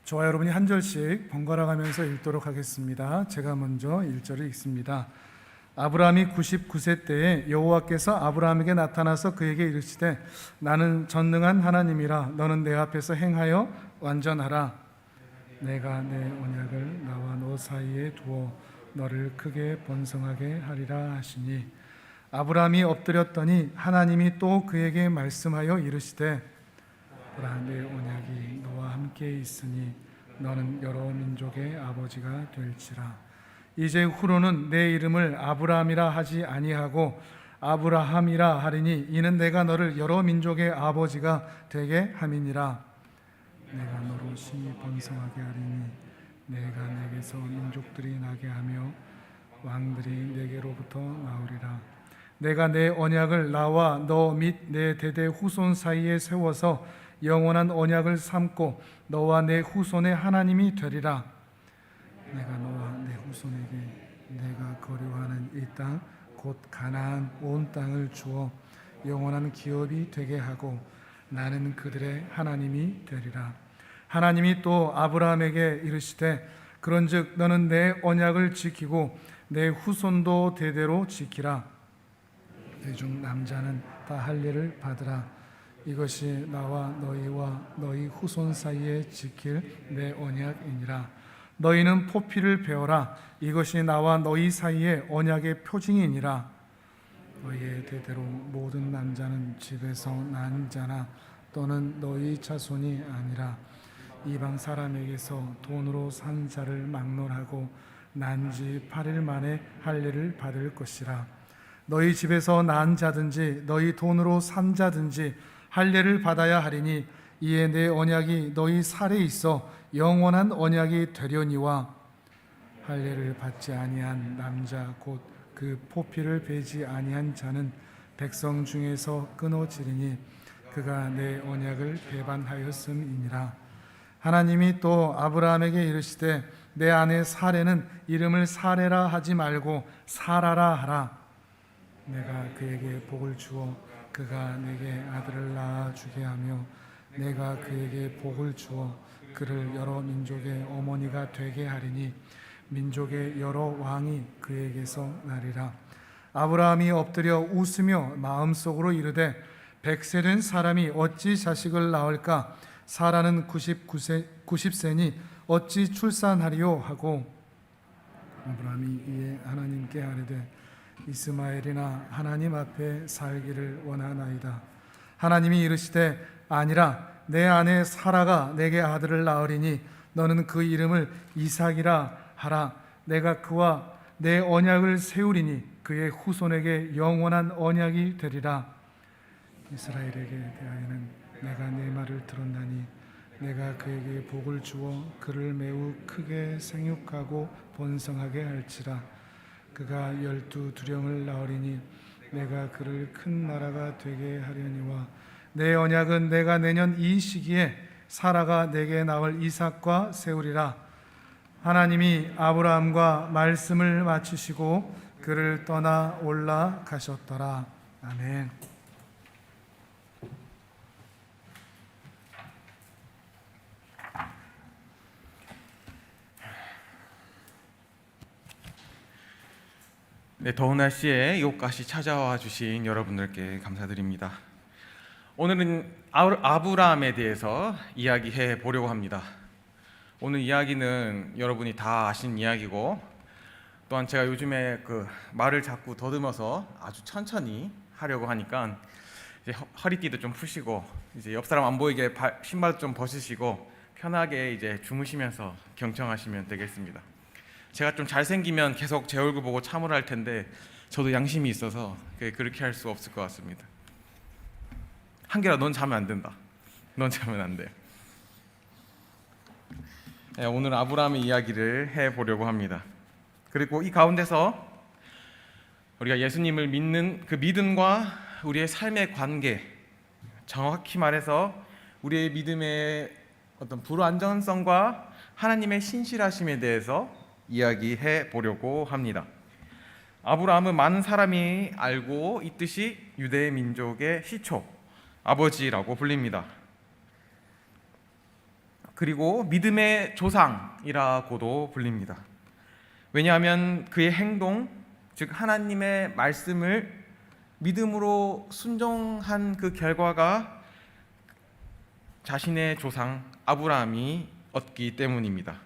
저와 여러분이 한 절씩 번갈아 가면서 읽도록 하겠습니다. 제가 먼저 1절을 읽습니다. 아브라함이 99세 때에 여호와께서 아브라함에게 나타나서 그에게 이르시되 나는 전능한 하나님이라 너는 내 앞에서 행하여 완전하라. 내가 내 언약을 나와 너 사이에 두어 너를 크게 번성하게 하리라 하시니 아브라함이 엎드렸더니 하나님이 또 그에게 말씀하여 이르시되 보라 내 언약이 너와 함께 있으니 너는 여러 민족의 아버지가 될지라. 이제 후로는 내 이름을 아브라함이라 하지 아니하고 아브라함이라 하리니 이는 내가 너를 여러 민족의 아버지가 되게 함이니라. 내가 너로 심히 번성하게 하리니 내가 내게서 민족들이 나게 하며 왕들이 내게로부터 나오리라. 내가 내 언약을 나와 너 및 내 대대 후손 사이에 세워서 영원한 언약을 삼고 너와 내 후손의 하나님이 되리라. 내가 너와 내 후손에게 내가 거류하는 이 땅 곧 가나안 온 땅을 주어 영원한 기업이 되게 하고 나는 그들의 하나님이 되리라. 하나님이 또 아브라함에게 이르시되 그런즉 너는 내 언약을 지키고 내 후손도 대대로 지키라. 내 중 남자는 다 할례를 받으라. 이것이 나와 너희와 너희 후손 사이에 지킬 내 언약이니라. 너희는 포피를 베어라. 이것이 나와 너희 사이에 언약의 표징이니라. 너희의 대대로 모든 남자는 집에서 난 자나 또는 너희 자손이 아니라 이방 사람에게서 돈으로 산 자를 막론하고 난 지 8일 만에 할례를 받을 것이라. 너희 집에서 난 자든지 너희 돈으로 산 자든지 할례를 받아야 하리니 이에 내 언약이 너희 살에 있어 영원한 언약이 되려니와 할례를 받지 아니한 남자 곧 그 포피를 베지 아니한 자는 백성 중에서 끊어지리니 그가 내 언약을 배반하였음이니라. 하나님이 또 아브라함에게 이르시되 내 아내 사레는 이름을 사레라 하지 말고 사라라 하라. 내가 그에게 복을 주어 그가 내게 아들을 낳아 주게 하며 내가 그에게 복을 주어 그를 여러 민족의 어머니가 되게 하리니 민족의 여러 왕이 그에게서 나리라. 아브라함이 엎드려 웃으며 마음속으로 이르되 백세 된 사람이 어찌 자식을 낳을까? 사라는 90세니 어찌 출산하리요? 하고 아브라함이 이에 하나님께 아뢰되 이스마엘이나 하나님 앞에 살기를 원하나이다. 하나님이 이르시되 아니라 내 아내 사라가 내게 아들을 낳으리니 너는 그 이름을 이삭이라 하라. 내가 그와 내 언약을 세우리니 그의 후손에게 영원한 언약이 되리라. 이스라엘에게 대하여는 내가 내 말을 들었나니 내가 그에게 복을 주어 그를 매우 크게 생육하고 번성하게 할지라. 그가 12두령을 낳으리니 내가 그를 큰 나라가 되게 하려니와 내 언약은 내가 내년 이 시기에 사라가 내게 낳을 이삭과 세우리라. 하나님이 아브라함과 말씀을 마치시고 그를 떠나 올라가셨더라. 아멘. 네, 더운 날씨에 이곳까지 찾아와 주신 여러분들께 감사드립니다. 오늘은 아브라함에 대해서 이야기해 보려고 합니다. 오늘 이야기는 여러분이 다 아신 이야기고 또한 제가 요즘에 말을 자꾸 더듬어서 아주 천천히 하려고 하니까 이제 허리띠도 좀 푸시고 이제 옆 사람 안 보이게 신발 좀 벗으시고 편하게 이제 주무시면서 경청하시면 되겠습니다. 제가 좀 잘생기면 계속 제 얼굴 보고 참으라 할 텐데 저도 양심이 있어서 그렇게 할 수 없을 것 같습니다. 한결아 넌 자면 안 된다. 넌 자면 안 돼. 네, 오늘 아브라함의 이야기를 해보려고 합니다. 그리고 이 가운데서 우리가 예수님을 믿는 그 믿음과 우리의 삶의 관계, 정확히 말해서 우리의 믿음의 어떤 불완전성과 하나님의 신실하심에 대해서 이야기해 보려고 합니다. 아브라함은 많은 사람이 알고 있듯이 유대 민족의 시초, 아버지라고 불립니다. 그리고 믿음의 조상이라고도 불립니다. 왜냐하면 그의 행동, 즉 하나님의 말씀을 믿음으로 순종한 그 결과가 자신의 조상 아브라함이 얻기 때문입니다.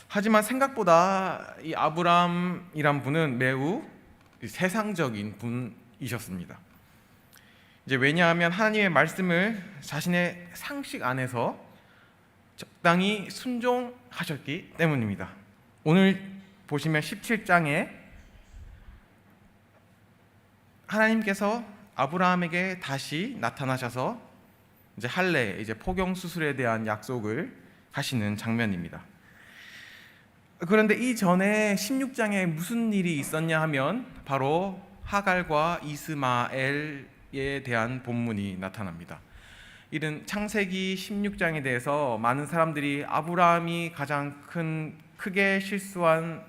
하지만 생각보다 이 아브라함이란 분은 매우 세상적인 분이셨습니다. 이제 왜냐하면 하나님의 말씀을 자신의 상식 안에서 적당히 순종하셨기 때문입니다. 오늘 보시면 17장에 하나님께서 아브라함에게 다시 나타나셔서 이제 할례, 이제 포경 수술에 대한 약속을 하시는 장면입니다. 그런데 이전에 16장에 무슨 일이 있었냐 하면 바로 하갈과 이스마엘에 대한 본문이 나타납니다. 이는 창세기 16장에 대해서 많은 사람들이 아브라함이 가장 크게 실수한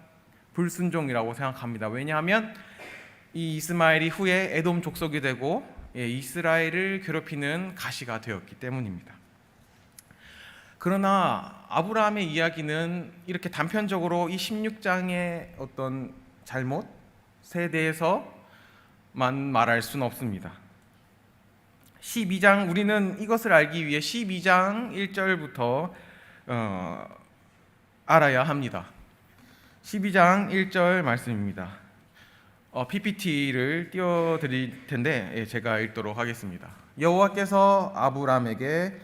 불순종이라고 생각합니다. 왜냐하면 이 이스마엘이 후에 에돔 족속이 되고 이스라엘을 괴롭히는 가시가 되었기 때문입니다. 그러나 아브라함의 이야기는 이렇게 단편적으로 이 16장의 어떤 잘못에 대해서만 말할 수는 없습니다. 12장, 우리는 이것을 알기 위해 12장 1절부터 알아야 합니다. 12장 1절 말씀입니다. PPT를 띄워드릴 텐데 제가 읽도록 하겠습니다. 여호와께서 아브라함에게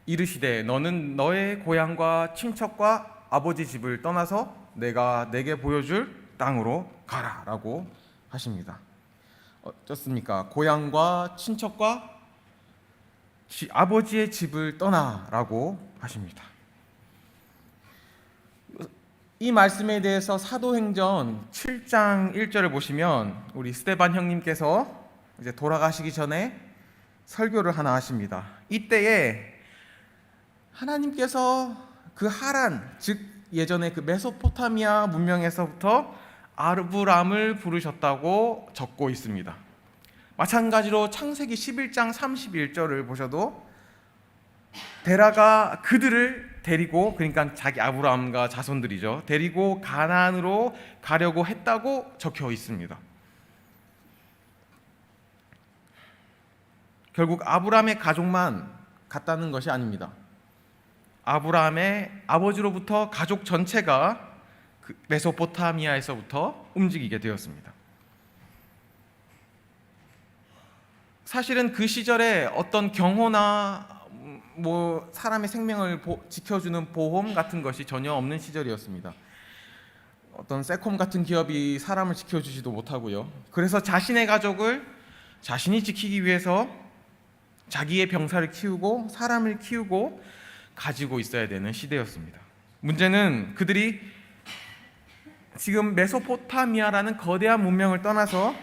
이르시되 너는 너의 고향과 친척과 아버지 집을 떠나서 내가 내게 보여줄 땅으로 가라 라고 하십니다. 어떻습니까? 고향과 친척과 아버지의 집을 떠나라고 하십니다. 이 말씀에 대해서 사도행전 7장 1절을 보시면 우리 스데반 형님께서 이제 돌아가시기 전에 설교를 하나 하십니다. 이때에 하나님께서 그 하란, 즉 예전에 그 메소포타미아 문명에서부터 아브람을 부르셨다고 적고 있습니다. 마찬가지로 창세기 11장 31절을 보셔도 데라가 그들을 데리고, 그러니까 자기 아브라함과 자손들이죠, 데리고 가나안으로 가려고 했다고 적혀 있습니다. 결국 아브라함의 가족만 갔다는 것이 아닙니다. 아브라함의 아버지로부터 가족 전체가 그 메소포타미아에서부터 움직이게 되었습니다. 사실은 그 시절에 어떤 경호나 사람의 생명을 지켜주는 보험 같은 것이 전혀 없는 시절이었습니다. 어떤 세콤 같은 기업이 사람을 지켜주지도 못하고요. 그래서 자신의 가족을 자신이 지키기 위해서 자기의 병사를 키우고 사람을 키우고 가지고 있어야 되는 시대였습니다. 문제는 그들이 지금 메소포타미아라는 거대한 문명을 떠나서,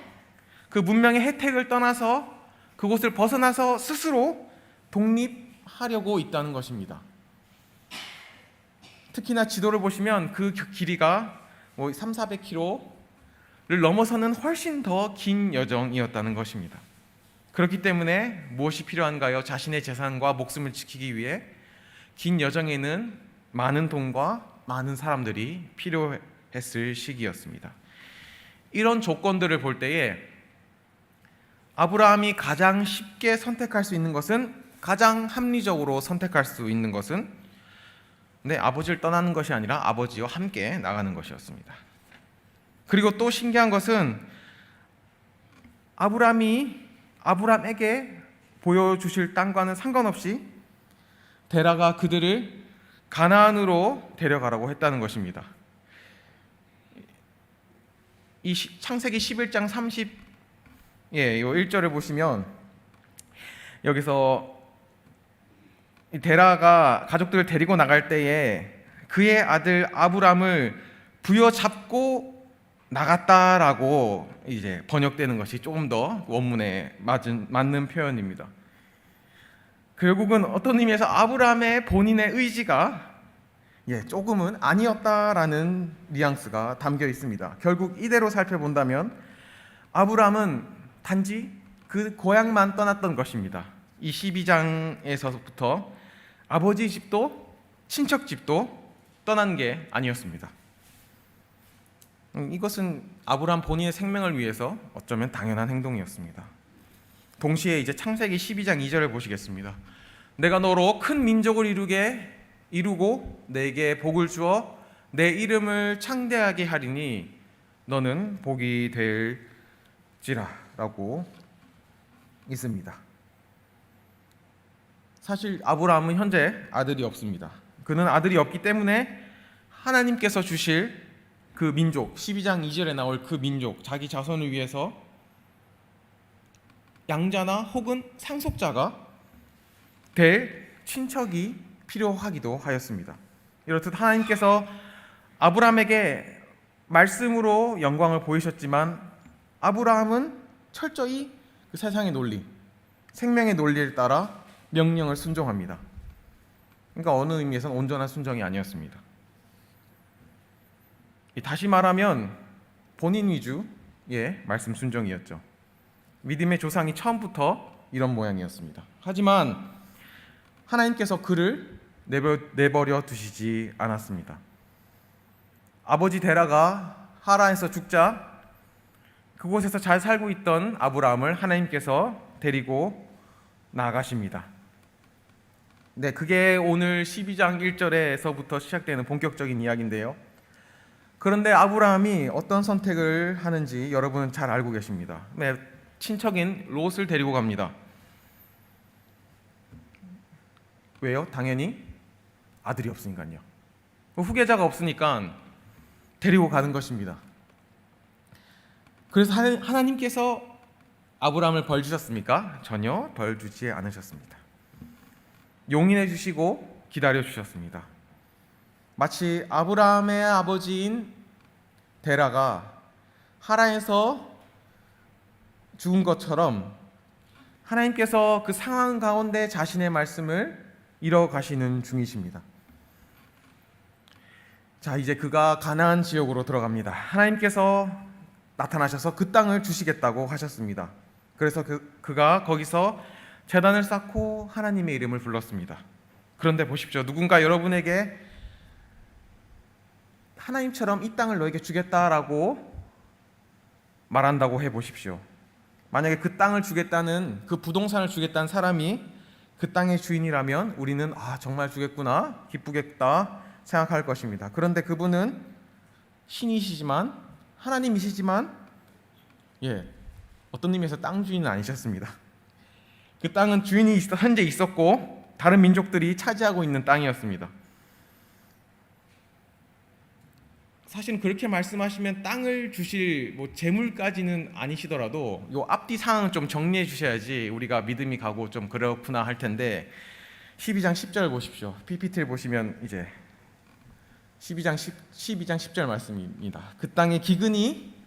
그 문명의 혜택을 떠나서 그곳을 벗어나서 스스로 독립하려고 있다는 것입니다. 특히나 지도를 보시면 그 길이가 300~400km를 넘어서는 훨씬 더 긴 여정이었다는 것입니다. 그렇기 때문에 무엇이 필요한가요? 자신의 재산과 목숨을 지키기 위해 긴 여정에는 많은 돈과 많은 사람들이 필요했을 시기였습니다. 이런 조건들을 볼 때에 아브라함이 가장 쉽게 선택할 수 있는 것은, 가장 합리적으로 선택할 수 있는 것은 아버지를 떠나는 것이 아니라 아버지와 함께 나가는 것이었습니다. 그리고 또 신기한 것은 아브라함에게 보여주실 땅과는 상관없이 데라가 그들을 가나안으로 데려가라고 했다는 것입니다. 이 창세기 11장 1절을 보시면 여기서 데라가 가족들을 데리고 나갈 때에 그의 아들 아브람을 부여잡고 나갔다라고 이제 번역되는 것이 조금 더 원문에 맞는 표현입니다. 결국은 어떤 의미에서 아브라함의 본인의 의지가 조금은 아니었다라는 뉘앙스가 담겨 있습니다. 결국 이대로 살펴본다면 아브라함은 단지 그 고향만 떠났던 것입니다. 이 12장에서부터 아버지 집도 친척 집도 떠난 게 아니었습니다. 이것은 아브라함 본인의 생명을 위해서 어쩌면 당연한 행동이었습니다. 동시에 이제 창세기 12장 2절을 보시겠습니다. 내가 너로 큰 민족을 이루고 내게 복을 주어 내 이름을 창대하게 하리니 너는 복이 될지라 라고 있습니다. 사실 아브라함은 현재 아들이 없습니다. 그는 아들이 없기 때문에 하나님께서 주실 그 민족, 12장 2절에 나올 그 민족, 자기 자손을 위해서 양자나 혹은 상속자가 될 친척이 필요하기도 하였습니다. 이렇듯 하나님께서 아브라함에게 말씀으로 영광을 보이셨지만 아브라함은 철저히 그 세상의 논리, 생명의 논리를 따라 명령을 순종합니다. 그러니까 어느 의미에서는 온전한 순종이 아니었습니다. 다시 말하면 본인 위주의 말씀 순종이었죠. 믿음의 조상이 처음부터 이런 모양이었습니다. 하지만 하나님께서 그를 내버려 두시지 않았습니다. 아버지 데라가 하란에서 죽자 그곳에서 잘 살고 있던 아브라함을 하나님께서 데리고 나가십니다. 네, 그게 오늘 12장 1절에서부터 시작되는 본격적인 이야기인데요. 그런데 아브라함이 어떤 선택을 하는지 여러분 잘 알고 계십니다. 네, 친척인 롯을 데리고 갑니다. 왜요? 당연히 아들이 없으니까요. 후계자가 없으니까 데리고 가는 것입니다. 그래서 하나님께서 아브라함을 벌 주셨습니까? 전혀 벌 주지 않으셨습니다. 용인해 주시고 기다려 주셨습니다. 마치 아브라함의 아버지인 데라가 하란에서 죽은 것처럼 하나님께서 그 상황 가운데 자신의 말씀을 이뤄 가시는 중이십니다. 자, 이제 그가 가나안 지역으로 들어갑니다. 하나님께서 나타나셔서 그 땅을 주시겠다고 하셨습니다. 그래서 그가 거기서 제단을 쌓고 하나님의 이름을 불렀습니다. 그런데 보십시오. 누군가 여러분에게 하나님처럼 이 땅을 너에게 주겠다라고 말한다고 해보십시오. 만약에 그 땅을 주겠다는, 그 부동산을 주겠다는 사람이 그 땅의 주인이라면 우리는 정말 주겠구나, 기쁘겠다 생각할 것입니다. 그런데 그분은 신이시지만, 하나님이시지만 어떤 의미에서 땅 주인은 아니셨습니다. 그 땅은 주인이 현재 있었고 다른 민족들이 차지하고 있는 땅이었습니다. 사실 그렇게 말씀하시면 땅을 주실 재물까지는 아니시더라도 요 앞뒤 상황 좀 정리해 주셔야지 우리가 믿음이 가고 좀 그렇구나 할 텐데, 12장 10절 보십시오. PPT를 보시면 이제 12장 10절 말씀입니다. 그 땅에 기근이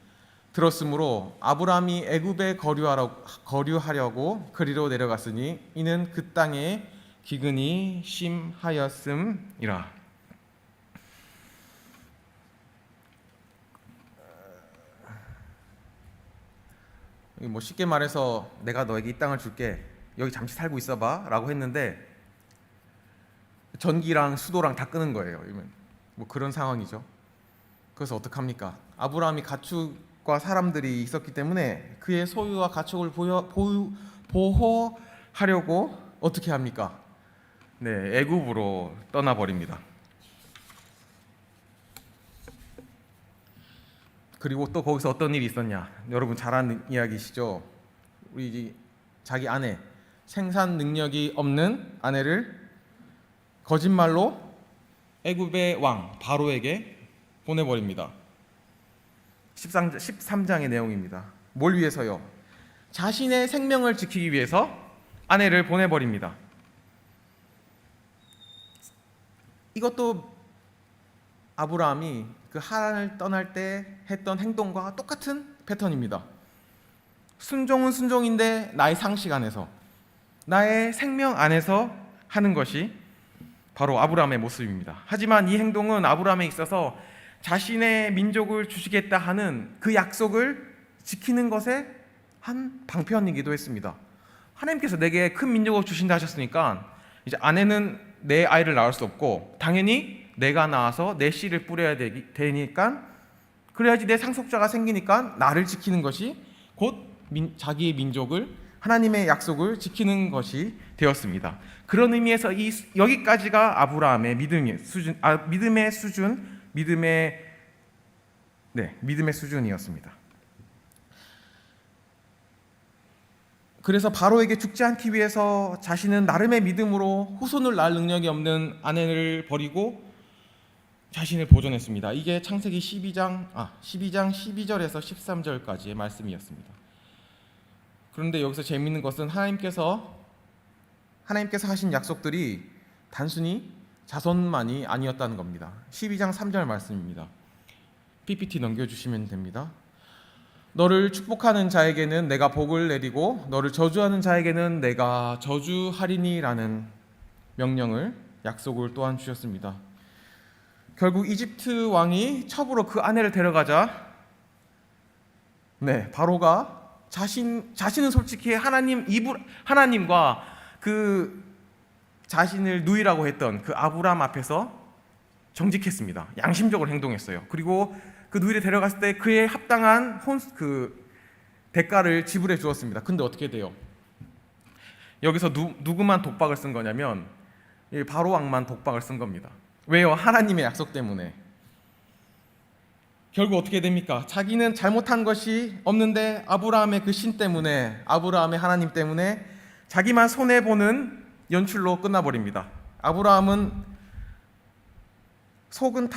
들었으므로 아브라함이 애굽에 거류하려고 그리로 내려갔으니 이는 그 땅에 기근이 심하였음이라. 쉽게 말해서 내가 너에게 이 땅을 줄게, 여기 잠시 살고 있어봐 라고 했는데 전기랑 수도랑 다 끄는 거예요. 그런 상황이죠. 그래서 어떡합니까? 아브라함이 가축과 사람들이 있었기 때문에 그의 소유와 가축을 보호하려고 어떻게 합니까? 네, 애굽으로 떠나버립니다. 그리고 또 거기서 어떤 일이 있었냐? 여러분 잘 아는 이야기시죠? 우리 자기 아내, 생산 능력이 없는 아내를 거짓말로 애굽의 왕 바로에게 보내버립니다. 13장의 내용입니다. 뭘 위해서요? 자신의 생명을 지키기 위해서 아내를 보내버립니다. 이것도 아브라함이 그 하란을 떠날 때 했던 행동과 똑같은 패턴입니다. 순종은 순종인데 나의 상식 안에서, 나의 생명 안에서 하는 것이 바로 아브라함의 모습입니다. 하지만 이 행동은 아브라함에 있어서 자신의 민족을 주시겠다 하는 그 약속을 지키는 것의 한 방편이기도 했습니다. 하나님께서 내게 큰 민족을 주신다 하셨으니까 이제 아내는 내 아이를 낳을 수 없고 당연히 내가 낳아서 내 씨를 뿌려야 되니까 그래야지 내 상속자가 생기니까 나를 지키는 것이 곧 자기의 민족을 하나님의 약속을 지키는 것이 되었습니다. 그런 의미에서 여기까지가 아브라함의 믿음의 수준이었습니다. 그래서 바로에게 죽지 않기 위해서 자신은 나름의 믿음으로 후손을 낳을 능력이 없는 아내를 버리고 자신을 보존했습니다. 이게 창세기 12장 12절에서 13절까지의 말씀이었습니다. 그런데 여기서 재미있는 것은 하나님께서 하신 약속들이 단순히 자손만이 아니었다는 겁니다. 12장 3절 말씀입니다. PPT 넘겨주시면 됩니다. 너를 축복하는 자에게는 내가 복을 내리고 너를 저주하는 자에게는 내가 저주하리니라는 명령을 약속을 또한 주셨습니다. 결국 이집트 왕이 첩으로 그 아내를 데려가자 바로가 자신은 솔직히 하나님과 그 자신을 누이라고 했던 그 아브라함 앞에서 정직했습니다. 양심적으로 행동했어요. 그리고 그 누이를 데려갔을 때 그에 합당한 대가를 지불해 주었습니다. 근데 어떻게 돼요? 여기서 누구만 독박을 쓴 거냐면 바로 왕만 독박을 쓴 겁니다. 왜요? 하나님의 약속 때문에. 결국 어떻게 됩니까? 자기는 잘못한 것이 없는데 아브라함의 그 신 때문에, 아브라함의 하나님 때문에 자기만 손해보는 연출로 끝나버립니다. 아브라함은 속은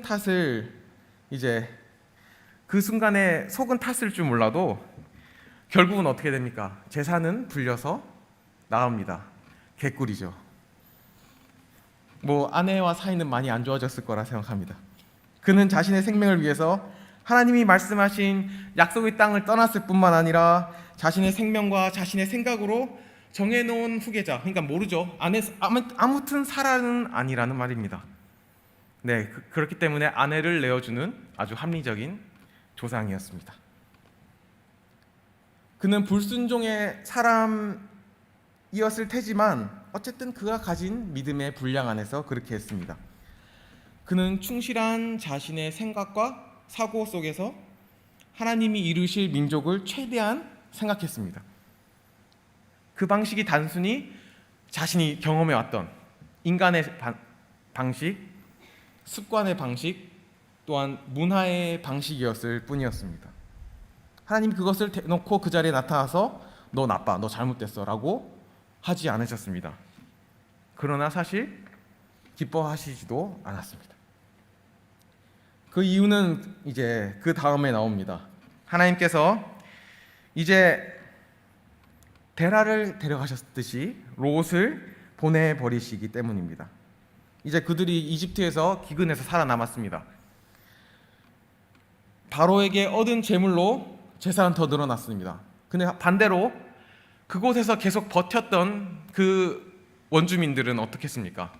탓을 이제 그 순간에 속은 탔을 줄 몰라도 결국은 어떻게 됩니까? 재산은 불려서 나갑니다. 개꿀이죠. 아내와 사이는 많이 안 좋아졌을 거라 생각합니다. 그는 자신의 생명을 위해서 하나님이 말씀하신 약속의 땅을 떠났을 뿐만 아니라 자신의 생명과 자신의 생각으로 정해놓은 후계자, 그러니까 모르죠. 아무튼 사라는 아니라는 말입니다. 그렇기 때문에 아내를 내어주는 아주 합리적인 조상이었습니다. 그는 불순종의 사람이었을 테지만 어쨌든 그가 가진 믿음의 분량 안에서 그렇게 했습니다. 그는 충실한 자신의 생각과 사고 속에서 하나님이 이루실 민족을 최대한 생각했습니다. 그 방식이 단순히 자신이 경험해왔던 인간의 방식, 습관의 방식, 또한 문화의 방식이었을 뿐이었습니다. 하나님이 그것을 대놓고 그 자리에 나타나서 너 나빠, 너 잘못됐어 라고 하지 않으셨습니다. 그러나 사실 기뻐하시지도 않았습니다. 그 이유는 이제 그 다음에 나옵니다. 하나님께서 이제 데라를 데려가셨듯이 롯을 보내버리시기 때문입니다. 이제 그들이 이집트에서 기근해서 살아남았습니다. 바로에게 얻은 재물로 재산은 더 늘어났습니다. 근데 반대로 그곳에서 계속 버텼던 그 원주민들은 어떻겠습니까?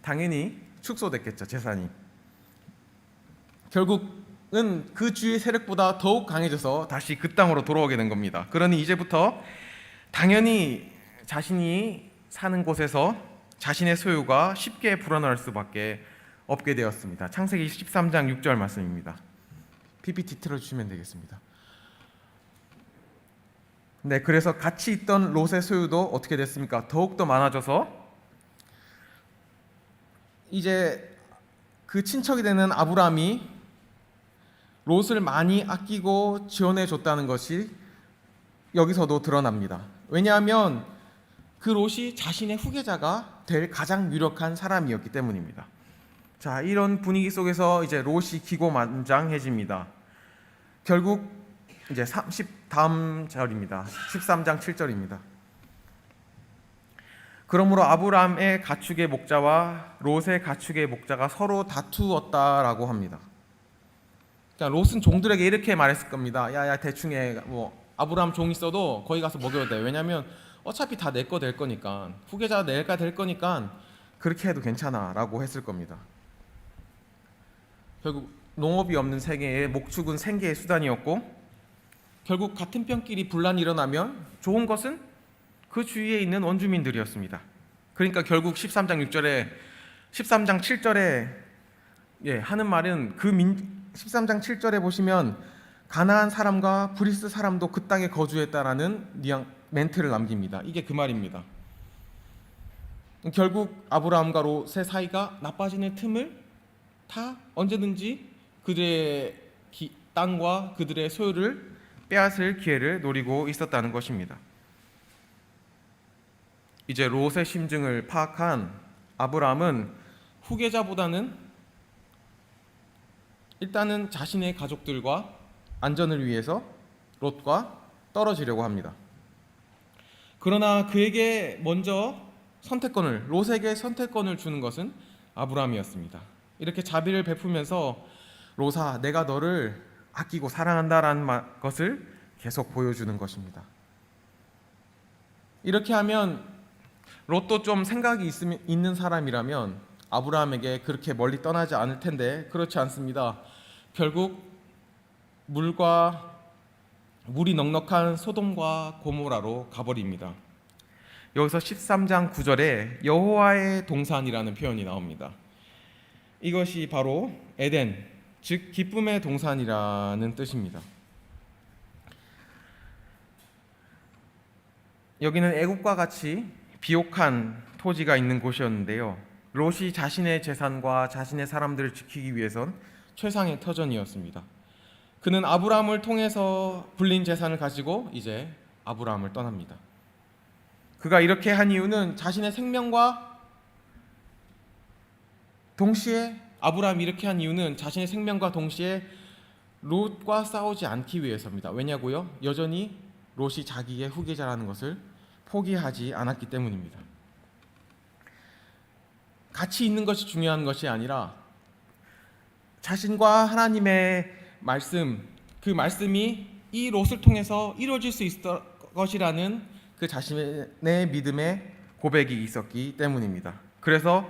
당연히 축소됐겠죠, 재산이. 결국은 그 주의 세력보다 더욱 강해져서 다시 그 땅으로 돌아오게 된 겁니다. 그러니 이제부터 당연히 자신이 사는 곳에서 자신의 소유가 쉽게 불어날 수밖에 없게 되었습니다. 창세기 13장 6절 말씀입니다. PPT 틀어주시면 되겠습니다. 그래서 같이 있던 롯의 소유도 어떻게 됐습니까? 더욱더 많아져서 이제 그 친척이 되는 아브라함이 롯을 많이 아끼고 지원해 줬다는 것이 여기서도 드러납니다. 왜냐하면 그 롯이 자신의 후계자가 될 가장 유력한 사람이었기 때문입니다. 자, 이런 분위기 속에서 이제 롯이 기고만장해집니다. 결국 이제 다음 절입니다. 13장 7절입니다. 그러므로 아브라함의 가축의 목자와 롯의 가축의 목자가 서로 다투었다라고 합니다. 그러니까 롯은 종들에게 이렇게 말했을 겁니다. 야 대충 해. 아브라함 종 있어도 거기 가서 먹여도 돼. 왜냐면 어차피 다 내 거 될 거니까, 후계자 내가 될 거니까 그렇게 해도 괜찮아라고 했을 겁니다. 결국 농업이 없는 세계에 목축은 생계의 수단이었고, 결국 같은 편끼리 분란이 일어나면 좋은 것은 그 주위에 있는 원주민들이었습니다. 그러니까 결국 13장 7절에 하는 말은 13장 7절에 보시면 가나안 사람과 브리스 사람도 그 땅에 거주했다라는 멘트를 남깁니다. 이게 그 말입니다. 결국 아브라함과 롯의 사이가 나빠지는 틈을 다 언제든지 그들의 땅과 그들의 소유를 빼앗을 기회를 노리고 있었다는 것입니다. 이제 롯의 심증을 파악한 아브라함은 후계자보다는 일단은 자신의 가족들과 안전을 위해서 롯과 떨어지려고 합니다. 그러나 그에게 먼저 롯에게 선택권을 주는 것은 아브라함이었습니다. 이렇게 자비를 베푸면서 롯아, 내가 너를 아끼고 사랑한다라는 것을 계속 보여주는 것입니다. 이렇게 하면 롯도 좀 생각이 있는 사람이라면 아브라함에게 그렇게 멀리 떠나지 않을 텐데 그렇지 않습니다. 결국 물이 넉넉한 소돔과 고모라로 가버립니다. 여기서 13장 9절에 여호와의 동산이라는 표현이 나옵니다. 이것이 바로 에덴, 즉 기쁨의 동산이라는 뜻입니다. 여기는 애국과 같이 비옥한 토지가 있는 곳이었는데요. 롯이 자신의 재산과 자신의 사람들을 지키기 위해선 최상의 터전이었습니다. 그는 아브라함을 통해서 불린 재산을 가지고 이제 아브라함을 떠납니다. 그가 이렇게 한 이유는 자신의 생명과 동시에 롯과 싸우지 않기 위해서입니다. 왜냐고요? 여전히 롯이 자기의 후계자라는 것을 포기하지 않았기 때문입니다. 같이 있는 것이 중요한 것이 아니라 자신과 하나님의 말씀, 그 말씀이 이 롯을 통해서 이루어질 수 있을 것이라는 그 자신의 믿음의 고백이 있었기 때문입니다. 그래서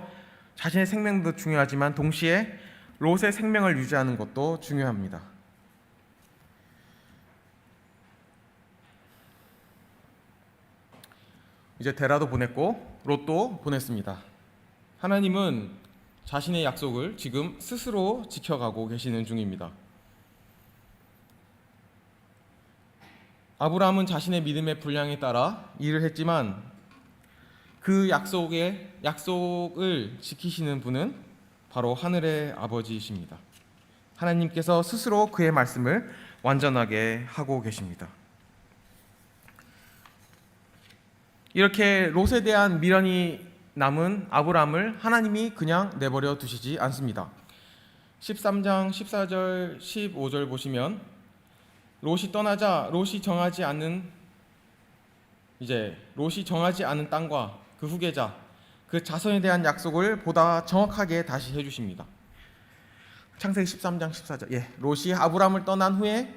자신의 생명도 중요하지만 동시에 롯의 생명을 유지하는 것도 중요합니다. 이제 데라도 보냈고 롯도 보냈습니다. 하나님은 자신의 약속을 지금 스스로 지켜가고 계시는 중입니다. 아브라함은 자신의 믿음의 분량에 따라 일을 했지만 그 약속을 지키시는 분은 바로 하늘의 아버지이십니다. 하나님께서 스스로 그의 말씀을 완전하게 하고 계십니다. 이렇게 롯에 대한 미련이 남은 아브라함을 하나님이 그냥 내버려 두시지 않습니다. 13장 14절 15절 보시면 롯이 떠나자 롯이 정하지 않은 땅과 그 후계자, 그 자손에 대한 약속을 보다 정확하게 다시 해주십니다. 창세기 13장 14절. 롯이 아브라함을 떠난 후에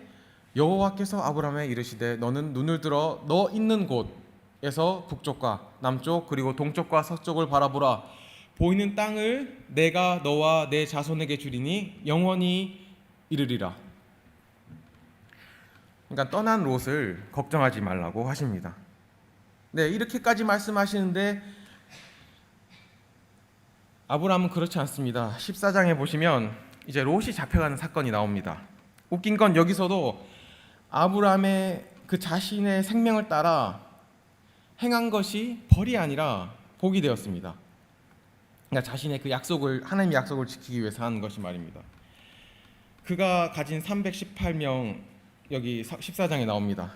여호와께서 아브라함에 이르시되 너는 눈을 들어 너 있는 곳에서 북쪽과 남쪽 그리고 동쪽과 서쪽을 바라보라. 보이는 땅을 내가 너와 내 자손에게 주리니 영원히 이르리라. 그러니까 떠난 롯을 걱정하지 말라고 하십니다. 네, 이렇게까지 말씀하시는데 아브라함은 그렇지 않습니다. 14장에 보시면 이제 롯이 잡혀가는 사건이 나옵니다. 웃긴 건 여기서도 아브라함의 그 자신의 생명을 따라 행한 것이 벌이 아니라 복이 되었습니다. 그러니까 자신의 그 하나님의 약속을 지키기 위해서 하는 것이 말입니다. 그가 가진 318명 여기 14장에 나옵니다.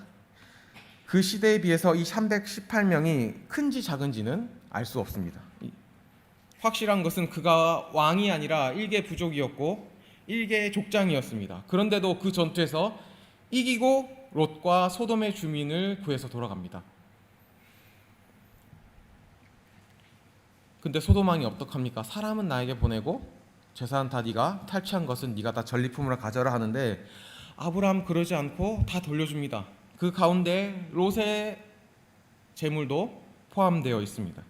그 시대에 비해서 이 318명이 큰지 작은지는 알 수 없습니다. 확실한 것은 그가 왕이 아니라 일개 부족이었고 일개 족장이었습니다. 그런데도 그 전투에서 이기고 롯과 소돔의 주민을 구해서 돌아갑니다. 근데 소돔 왕이 어떡합니까? 사람은 나에게 보내고 재산 다 네가 탈취한 것은 네가 다 전리품으로 가져라 하는데 아브라함 그러지 않고 다 돌려줍니다. 그 가운데 롯의 재물도 포함되어 있습니다.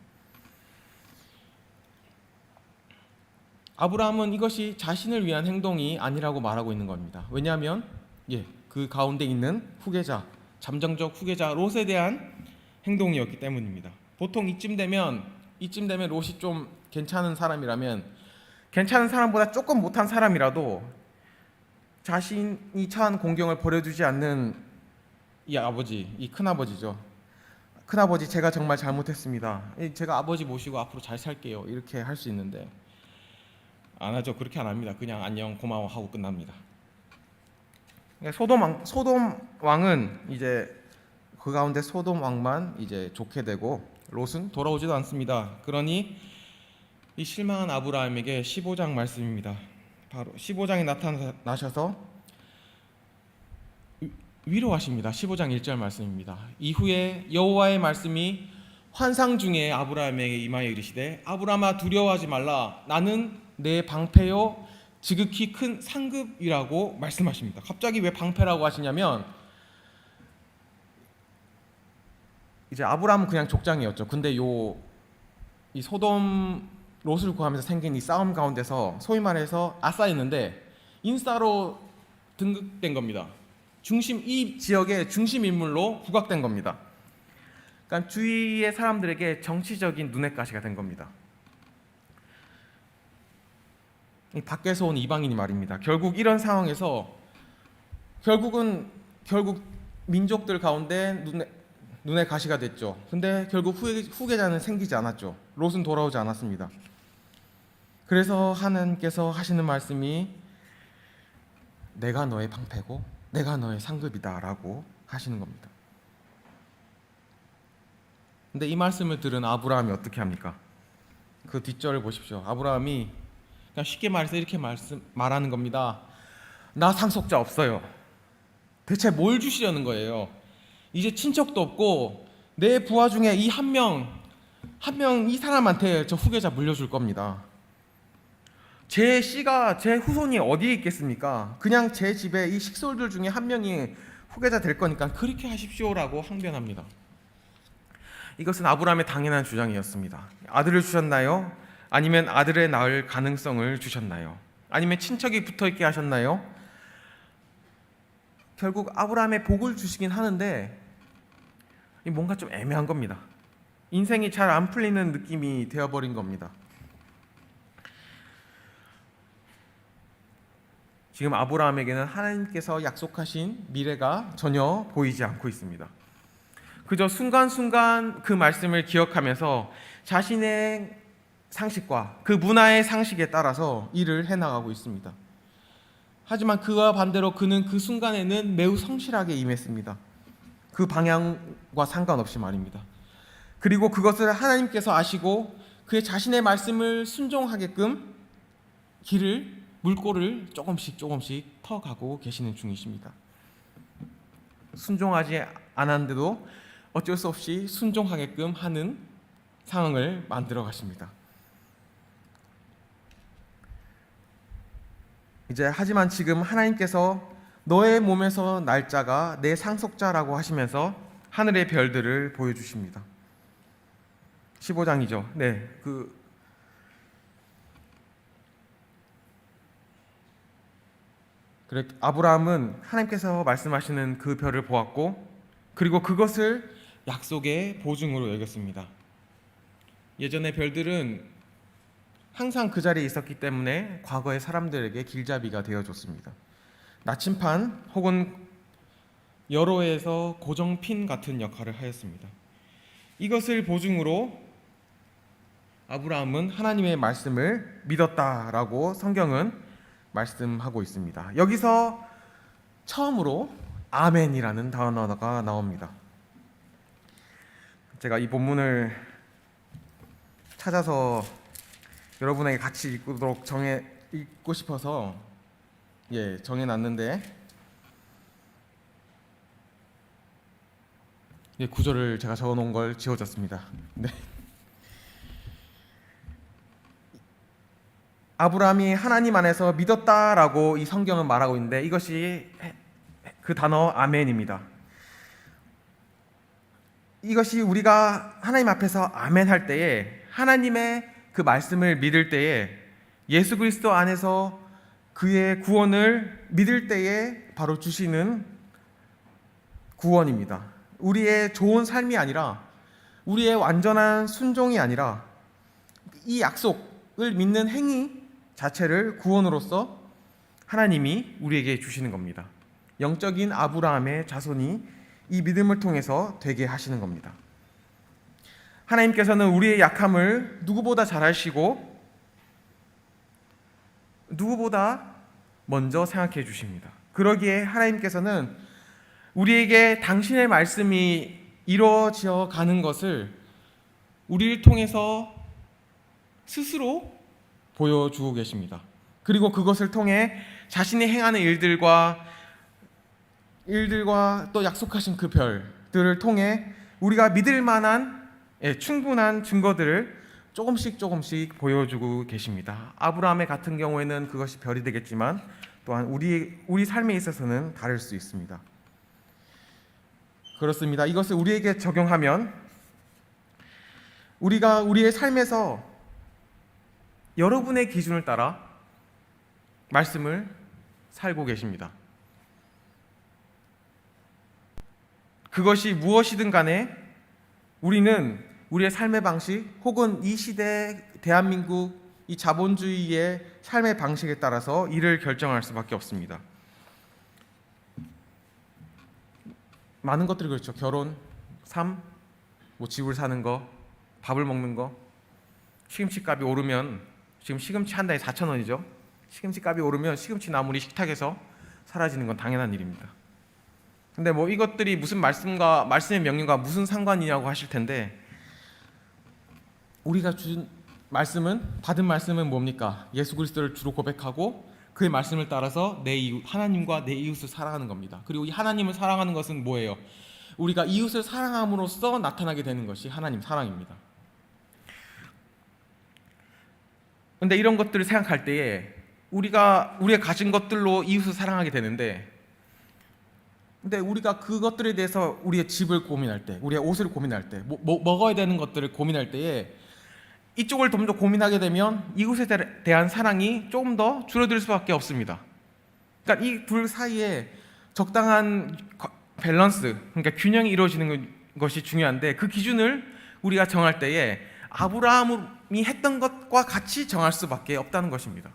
아브라함은 이것이 자신을 위한 행동이 아니라고 말하고 있는 겁니다. 왜냐하면 그 가운데 있는 후계자, 잠정적 후계자 롯에 대한 행동이었기 때문입니다. 보통 이쯤 되면 이쯤 되면 롯이 좀 괜찮은 사람이라면, 괜찮은 사람보다 조금 못한 사람이라도 자신이 처한 공경을 버려두지 않는 이 아버지, 이 큰아버지죠. 큰아버지, 제가 정말 잘못했습니다. 제가 아버지 모시고 앞으로 잘 살게요. 이렇게 할 수 있는데 안 하죠. 그렇게 안 합니다. 그냥 안녕 고마워 하고 끝납니다. 소돔 왕은 이제 그 가운데 소돔 왕만 이제 좋게 되고 롯은 돌아오지도 않습니다. 그러니 이 실망한 아브라함에게 15장 말씀입니다. 바로 15장에 나타나셔서 위로하십니다. 15장 1절 말씀입니다. 이후에 여호와의 말씀이 환상 중에 아브라함에게 임하여 이르시되 아브라함아 두려워하지 말라 나는 내 방패요 지극히 큰 상급이라고 말씀하십니다. 갑자기 왜 방패라고 하시냐면 이제 아브라함은 그냥 족장이었죠. 근데 이 소돔 롯을 구하면서 생긴 이 싸움 가운데서 소위 말해서 아싸였는데 인싸로 등극된 겁니다. 이 지역의 중심 인물로 부각된 겁니다. 그러니까 주위의 사람들에게 정치적인 눈엣 가시가 된 겁니다. 이 밖에서 온 이방인이 말입니다. 결국 이런 상황에서 결국 민족들 가운데 눈에 가시가 됐죠. 근데 결국 후계자는 생기지 않았죠. 롯은 돌아오지 않았습니다. 그래서 하나님께서 하시는 말씀이 내가 너의 방패고 내가 너의 상급이다라고 하시는 겁니다. 근데 이 말씀을 들은 아브라함이 어떻게 합니까? 그 뒷절을 보십시오. 아브라함이 그냥 쉽게 말해서 이렇게 말하는 겁니다. 나 상속자 없어요. 대체 뭘 주시려는 거예요? 이제 친척도 없고 내 부하 중에 이 한 명 이 사람한테 저 후계자 물려줄 겁니다. 제 씨가 제 후손이 어디에 있겠습니까? 그냥 제 집에 이 식솔들 중에 한 명이 후계자 될 거니까 그렇게 하십시오라고 항변합니다. 이것은 아브라함의 당연한 주장이었습니다. 아들을 주셨나요? 아니면 아들의 낳을 가능성을 주셨나요? 아니면 친척이 붙어있게 하셨나요? 결국 아브라함의 복을 주시긴 하는데 뭔가 좀 애매한 겁니다. 인생이 잘 안 풀리는 느낌이 되어버린 겁니다. 지금 아브라함에게는 하나님께서 약속하신 미래가 전혀 보이지 않고 있습니다. 그저 순간순간 그 말씀을 기억하면서 자신의 상식과 그 문화의 상식에 따라서 일을 해나가고 있습니다. 하지만 그와 반대로 그는 그 순간에는 매우 성실하게 임했습니다. 그 방향과 상관없이 말입니다. 그리고 그것을 하나님께서 아시고 그의 자신의 말씀을 순종하게끔 물꼬를 조금씩 터가고 계시는 중이십니다. 순종하지 않았는데도 어쩔 수 없이 순종하게끔 하는 상황을 만들어 가십니다. 하지만 지금 하나님께서 너의 몸에서 날 자가 내 상속자라고 하시면서 하늘의 별들을 보여주십니다. 15장이죠. 네, 그래 아브라함은 하나님께서 말씀하시는 그 별을 보았고 그리고 그것을 약속의 보증으로 여겼습니다. 예전의 별들은 항상 그 자리에 있었기 때문에 과거의 사람들에게 길잡이가 되어줬습니다. 나침판 혹은 여로에서 고정핀 같은 역할을 하였습니다. 이것을 보증으로 아브라함은 하나님의 말씀을 믿었다라고 성경은 말씀하고 있습니다. 여기서 처음으로 아멘이라는 단어가 나옵니다. 제가 이 본문을 찾아서 여러분에게 같이 읽도록 읽고 싶어서 정해놨는데 구절을 제가 적어놓은 걸 지워졌습니다. 네. 아브라함이 하나님 안에서 믿었다라고 이 성경은 말하고 있는데 이것이 그 단어 아멘입니다. 이것이 우리가 하나님 앞에서 아멘 할 때에 하나님의 그 말씀을 믿을 때에 예수 그리스도 안에서 그의 구원을 믿을 때에 바로 주시는 구원입니다. 우리의 좋은 삶이 아니라 우리의 완전한 순종이 아니라 이 약속을 믿는 행위 자체를 구원으로서 하나님이 우리에게 주시는 겁니다. 영적인 아브라함의 자손이 이 믿음을 통해서 되게 하시는 겁니다. 하나님께서는 우리의 약함을 누구보다 잘 아시고 누구보다 먼저 생각해 주십니다. 그러기에 하나님께서는 우리에게 당신의 말씀이 이루어져 가는 것을 우리를 통해서 스스로 보여주고 계십니다. 그리고 그것을 통해 자신이 행하는 일들과 또 약속하신 그 별들을 통해 우리가 믿을 만한 충분한 증거들을 조금씩 보여주고 계십니다. 아브라함의 같은 경우에는 그것이 별이 되겠지만 또한 우리 삶에 있어서는 다를 수 있습니다. 그렇습니다. 이것을 우리에게 적용하면 우리가 우리의 삶에서 여러분의 기준을 따라 말씀을 살고 계십니다. 그것이 무엇이든 간에 우리는 우리의 삶의 방식 혹은 이 시대 대한민국 이 자본주의의 삶의 방식에 따라서 이를 결정할 수밖에 없습니다. 많은 것들이 그렇죠. 결혼, 삶, 집을 사는 거, 밥을 먹는 거. 시금치 값이 오르면 지금 시금치 한 달에 4,000원이죠. 시금치 값이 오르면 시금치 나물이 식탁에서 사라지는 건 당연한 일입니다. 근데 이것들이 무슨 말씀의 명령과 무슨 상관이냐고 하실 텐데, 우리가 받은 말씀은 뭡니까? 예수 그리스도를 주로 고백하고 그의 말씀을 따라서 하나님과 내 이웃을 사랑하는 겁니다. 그리고 이 하나님을 사랑하는 것은 뭐예요? 우리가 이웃을 사랑함으로써 나타나게 되는 것이 하나님 사랑입니다. 근데 이런 것들을 생각할 때에 우리가 가진 것들로 이웃을 사랑하게 되는데, 근데 우리가 그것들에 대해서 우리의 집을 고민할 때, 우리의 옷을 고민할 때, 먹어야 되는 것들을 고민할 때에 이쪽을 좀 더 고민하게 되면 이웃에 대한 사랑이 조금 더 줄어들 수밖에 없습니다. 그러니까 이 둘 사이에 적당한 밸런스, 그러니까 균형이 이루어지는 것이 중요한데, 그 기준을 우리가 정할 때에 아브라함이 했던 것과 같이 정할 수밖에 없다는 것입니다.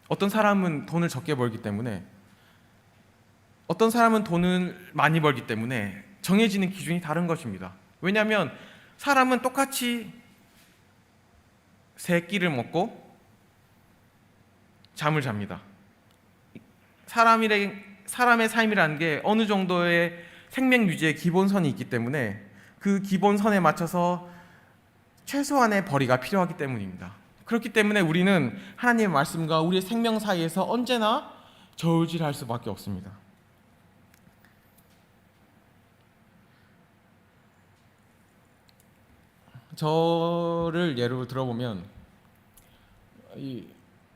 어떤 사람은 돈을 적게 벌기 때문에, 어떤 사람은 돈을 많이 벌기 때문에 정해지는 기준이 다른 것입니다. 왜냐하면 사람은 똑같이 세 끼를 먹고 잠을 잡니다. 사람의 삶이라는 게 어느 정도의 생명 유지의 기본선이 있기 때문에 그 기본선에 맞춰서 최소한의 벌이가 필요하기 때문입니다. 그렇기 때문에 우리는 하나님의 말씀과 우리의 생명 사이에서 언제나 저울질할 수밖에 없습니다. 저를 예로 들어보면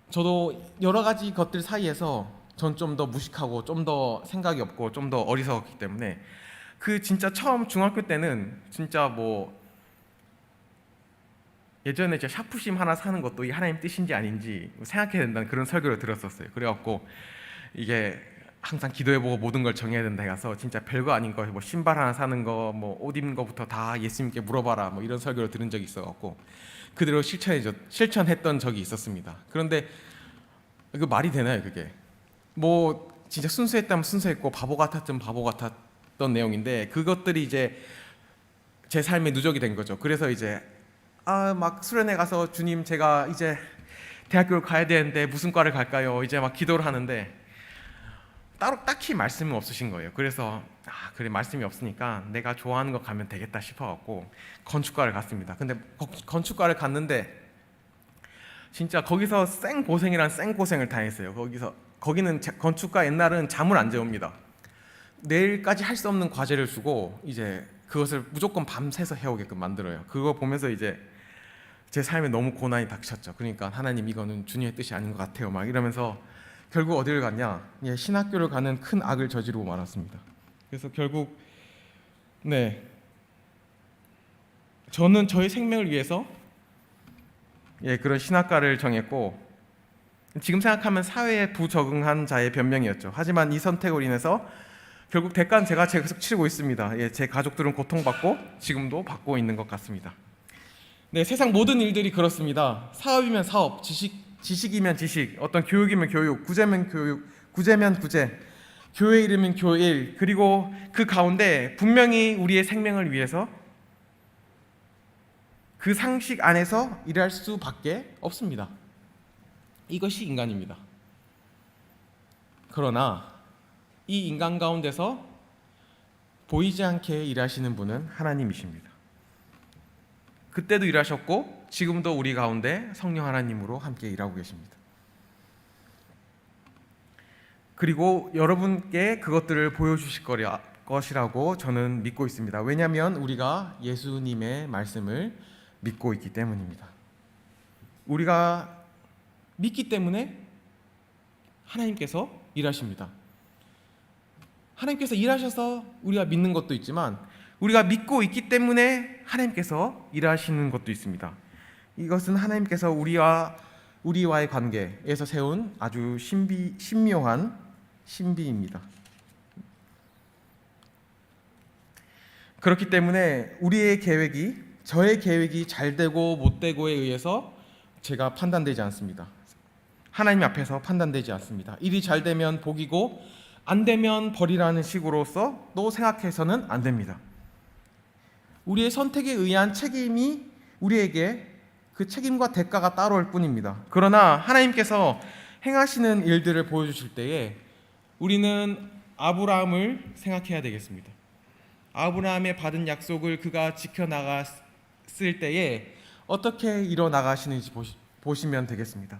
저도 여러 가지 것들 사이에서 전 좀 더 무식하고 좀 더 생각이 없고 좀 더 어리석었기 때문에 진짜 처음 중학교 때는 진짜 예전에 제가 샤프심 하나 사는 것도 이 하나님 뜻인지 아닌지 생각해야 된다는 그런 설교를 들었었어요. 그래갖고 이게 항상 기도해보고 모든 걸 정해야 된다 해서 진짜 별거 아닌 거, 신발 하나 사는 거, 옷 입는 거부터 다 예수님께 물어봐라, 이런 설교를 들은 적이 있어갖고 그대로 실천했던 적이 있었습니다. 그런데 그 말이 되나요, 그게? 진짜 순수했다면 순수했고 바보 같았으면 바보 같았던 내용인데, 그것들이 이제 제 삶의 누적이 된 거죠. 그래서 이제 막 수련회 가서 주님, 제가 이제 대학교를 가야 되는데 무슨 과를 갈까요? 이제 막 기도를 하는데 딱히 말씀은 없으신 거예요. 그래서 그래, 말씀이 없으니까 내가 좋아하는 거 가면 되겠다 싶어갖고 건축과를 갔습니다. 근데 건축과를 갔는데 진짜 거기서 생고생이란 생고생을 당했어요. 거기는 건축과 옛날은 잠을 안 재웁니다. 내일까지 할 수 없는 과제를 주고 이제 그것을 무조건 밤새서 해오게끔 만들어요. 그거 보면서 이제 제 삶에 너무 고난이 닥쳤죠. 그러니까 하나님, 이거는 주님의 뜻이 아닌 것 같아요, 막 이러면서 결국 어디를 갔냐? 신학교를 가는 큰 악을 저지르고 말았습니다. 그래서 결국 저는 저의 생명을 위해서 그런 신학과를 정했고, 지금 생각하면 사회에 부적응한 자의 변명이었죠. 하지만 이 선택으로 인해서 결국 대가는 제가 계속 치르고 있습니다. 제 가족들은 고통받고 지금도 받고 있는 것 같습니다. 네, 세상 모든 일들이 그렇습니다. 사업이면 사업, 지식이면 지식, 어떤 교육이면 교육, 구제면 교육, 구제면 구제, 교회 이름은 교일, 그리고 그 가운데 분명히 우리의 생명을 위해서 그 상식 안에서 일할 수밖에 없습니다. 이것이 인간입니다. 그러나 이 인간 가운데서 보이지 않게 일하시는 분은 하나님이십니다. 그때도 일하셨고 지금도 우리 가운데 성령 하나님으로 함께 일하고 계십니다. 그리고 여러분께 그것들을 보여주실 것이라고 저는 믿고 있습니다. 왜냐하면 우리가 예수님의 말씀을 믿고 있기 때문입니다. 우리가 믿기 때문에 하나님께서 일하십니다. 하나님께서 일하셔서 우리가 믿는 것도 있지만 우리가 믿고 있기 때문에 하나님께서 일하시는 것도 있습니다. 이것은 하나님께서 우리와의 관계에서 세운 아주 신묘한 신비입니다. 그렇기 때문에 저의 계획이 잘 되고 못 되고에 의해서 제가 판단되지 않습니다. 하나님 앞에서 판단되지 않습니다. 일이 잘 되면 복이고 안 되면 벌이라는 식으로서 또 생각해서는 안 됩니다. 우리의 선택에 의한 책임이 우리에게 그 책임과 대가가 따라올 뿐입니다. 그러나 하나님께서 행하시는 일들을 보여주실 때에 우리는 아브라함을 생각해야 되겠습니다. 아브라함의 받은 약속을 그가 지켜나갔을 때에 어떻게 이뤄나가시는지 보시면 되겠습니다.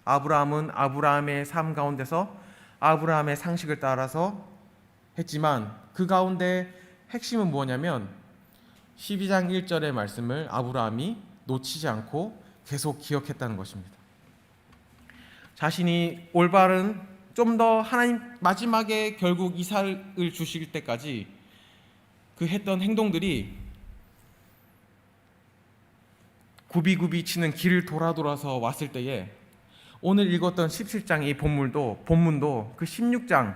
아브라함은 아브라함의 삶 가운데서 아브라함의 상식을 따라서 했지만 그 가운데 핵심은 뭐냐면 12장 1절의 말씀을 아브라함이 놓치지 않고 계속 기억했다는 것입니다. 자신이 올바른 좀 더 하나님 마지막에 결국 이삭을 주실 때까지 그 했던 행동들이 굽이굽이 치는 길을 돌아서 왔을 때에 오늘 읽었던 17장 이 본문도 그 16장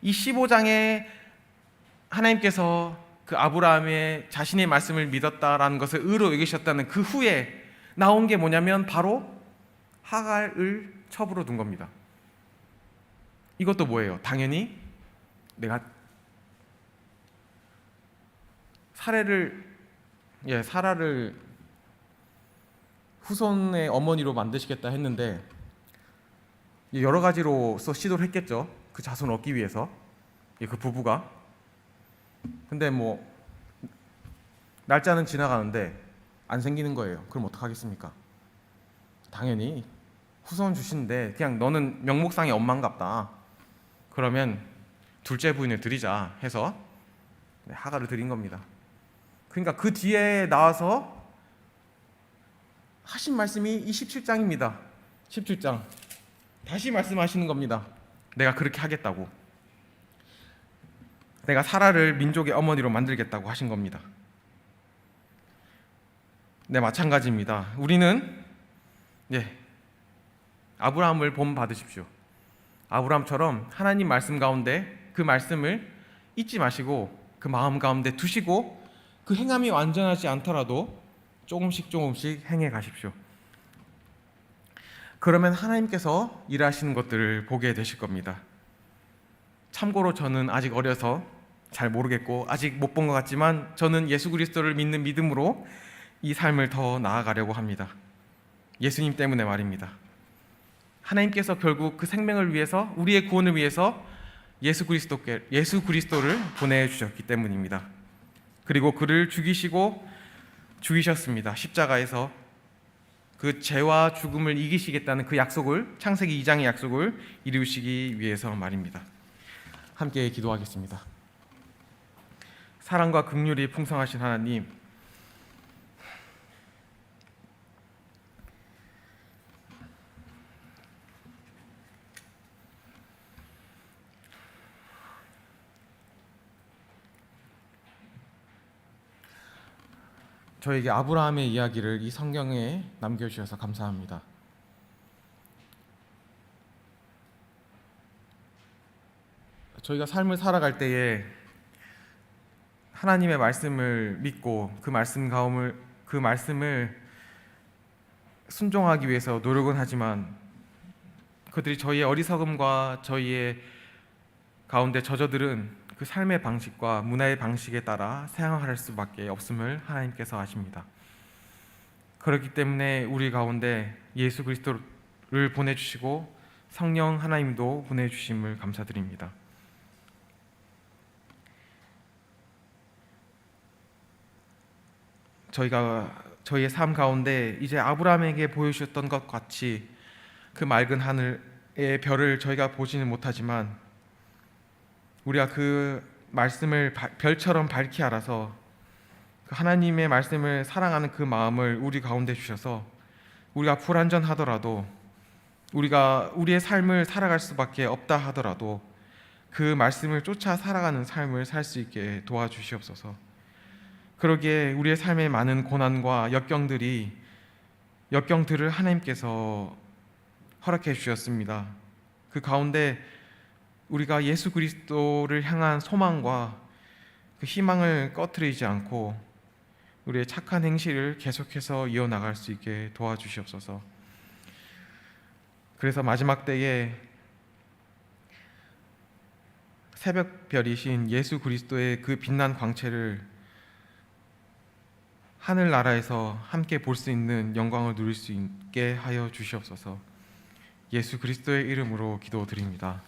이 15장에 하나님께서 그 아브라함의 자신의 말씀을 믿었다라는 것을 의로 여기셨다는 그 후에 나온 게 뭐냐면 바로 하갈을 첩으로 둔 겁니다. 이것도 뭐예요? 당연히 내가 사라를 후손의 어머니로 만드시겠다 했는데 여러 가지로서 시도를 했겠죠. 그 자손을 얻기 위해서 그 부부가. 근데 뭐 날짜는 지나가는데 안 생기는 거예요. 그럼 어떡하겠습니까? 당연히 후손 주시는데 그냥 너는 명목상의 엄마인갑다. 그러면 둘째 부인을 드리자 해서 하갈을 드린 겁니다. 그러니까 그 뒤에 나와서 하신 말씀이 이 17장입니다. 17장 다시 말씀하시는 겁니다. 내가 그렇게 하겠다고. 내가 사라를 민족의 어머니로 만들겠다고 하신 겁니다. 네, 마찬가지입니다. 우리는 아브라함을 본 받으십시오. 아브라함처럼 하나님 말씀 가운데 그 말씀을 잊지 마시고 그 마음 가운데 두시고 그 행함이 완전하지 않더라도 조금씩 행해 가십시오. 그러면 하나님께서 일하시는 것들을 보게 되실 겁니다. 참고로 저는 아직 어려서 잘 모르겠고 아직 못 본 것 같지만 저는 예수 그리스도를 믿는 믿음으로 이 삶을 더 나아가려고 합니다. 예수님 때문에 말입니다. 하나님께서 결국 그 생명을 위해서 우리의 구원을 위해서 예수 그리스도를 보내주셨기 때문입니다. 그리고 그를 죽이셨습니다. 십자가에서 그 죄와 죽음을 이기시겠다는 그 약속을 창세기 2장의 약속을 이루시기 위해서 말입니다. 함께 기도하겠습니다. 사랑과 긍휼이 풍성하신 하나님, 저에게 아브라함의 이야기를 이 성경에 남겨주셔서 감사합니다. 저희가 삶을 살아갈 때에 하나님의 말씀을 믿고 그 말씀을 순종하기 위해서 노력은 하지만 그들이 저희의 어리석음과 저희의 가운데 저저들은 그 삶의 방식과 문화의 방식에 따라 생활할 수밖에 없음을 하나님께서 아십니다. 그렇기 때문에 우리 가운데 예수 그리스도를 보내주시고 성령 하나님도 보내주심을 감사드립니다. 저희가 저희의 삶 가운데 이제 아브라함에게 보여주셨던 것 같이 그 맑은 하늘의 별을 저희가 보지는 못하지만 우리가 그 말씀을 별처럼 밝히 알아서 그 하나님의 말씀을 사랑하는 그 마음을 우리 가운데 주셔서 우리가 불완전하더라도 우리가 우리의 삶을 살아갈 수밖에 없다 하더라도 그 말씀을 쫓아 살아가는 삶을 살 수 있게 도와주시옵소서. 그러기에 우리의 삶에 많은 고난과 역경들을 하나님께서 허락해 주셨습니다. 그 가운데 우리가 예수 그리스도를 향한 소망과 그 희망을 꺼트리지 않고 우리의 착한 행실을 계속해서 이어나갈 수 있게 도와주시옵소서. 그래서 마지막 때에 새벽별이신 예수 그리스도의 그 빛난 광채를 하늘나라에서 함께 볼 수 있는 영광을 누릴 수 있게 하여 주시옵소서. 예수 그리스도의 이름으로 기도드립니다.